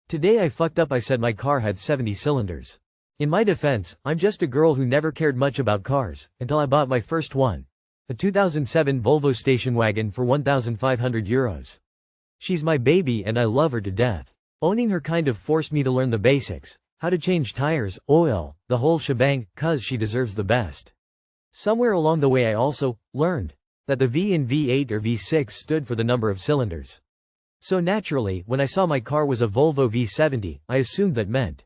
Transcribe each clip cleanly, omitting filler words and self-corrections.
Today I fucked up, I said my car had 70 cylinders. In my defense, I'm just a girl who never cared much about cars, until I bought my first one. A 2007 Volvo station wagon for €1,500. She's my baby and I love her to death. Owning her kind of forced me to learn the basics, how to change tires, oil, the whole shebang, cause she deserves the best. Somewhere along the way I also learned that the V in V8 or V6 stood for the number of cylinders. So naturally, when I saw my car was a Volvo V70, I assumed that meant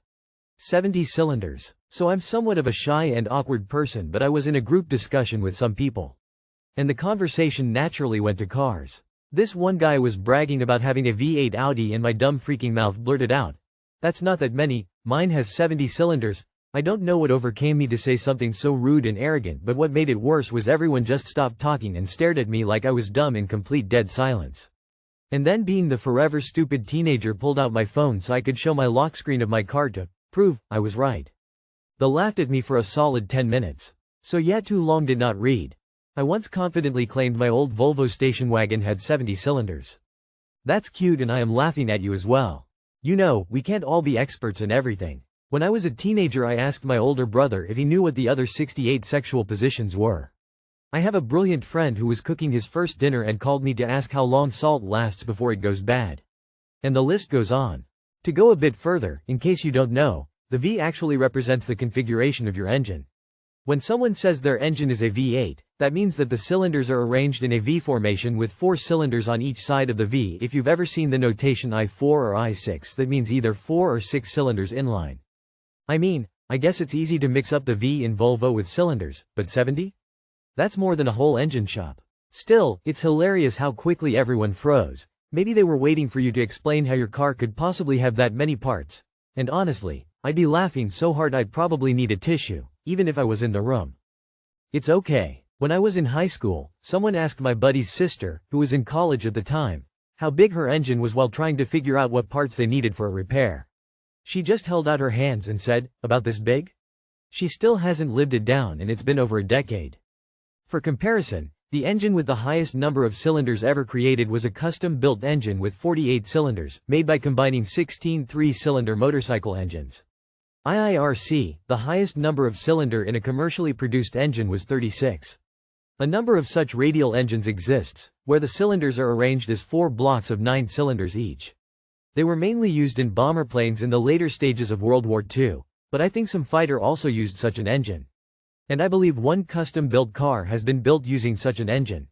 70 cylinders. So I'm somewhat of a shy and awkward person, but I was in a group discussion with some people. And the conversation naturally went to cars. This one guy was bragging about having a V8 Audi and my dumb freaking mouth blurted out, "That's not that many, mine has 70 cylinders." I don't know what overcame me to say something so rude and arrogant, but what made it worse was everyone just stopped talking and stared at me like I was dumb in complete dead silence. And then, being the forever stupid teenager, pulled out my phone so I could show my lock screen of my car to prove I was right. They laughed at me for a solid 10 minutes. So yeah, too long did not read. I once confidently claimed my old Volvo station wagon had 70 cylinders. That's cute, and I am laughing at you as well. You know, we can't all be experts in everything. When I was a teenager, I asked my older brother if he knew what the other 68 sexual positions were. I have a brilliant friend who was cooking his first dinner and called me to ask how long salt lasts before it goes bad. And the list goes on. To go a bit further, in case you don't know, the V actually represents the configuration of your engine. When someone says their engine is a V8, that means that the cylinders are arranged in a V formation with 4 cylinders on each side of the V. If you've ever seen the notation I4 or I6, that means either 4 or 6 cylinders inline. I mean, I guess it's easy to mix up the V in Volvo with cylinders, but 70? That's more than a whole engine shop. Still, it's hilarious how quickly everyone froze. Maybe they were waiting for you to explain how your car could possibly have that many parts. And honestly, I'd be laughing so hard I'd probably need a tissue, even if I was in the room. It's okay. When I was in high school, someone asked my buddy's sister, who was in college at the time, how big her engine was while trying to figure out what parts they needed for a repair. She just held out her hands and said, "About this big?" She still hasn't lived it down, and it's been over a decade. For comparison, the engine with the highest number of cylinders ever created was a custom-built engine with 48 cylinders, made by combining 16 3-cylinder motorcycle engines. IIRC, the highest number of cylinder in a commercially produced engine, was 36. A number of such radial engines exists, where the cylinders are arranged as 4 blocks of 9 cylinders each. They were mainly used in bomber planes in the later stages of World War II, but I think some fighter also used such an engine. And I believe one custom-built car has been built using such an engine.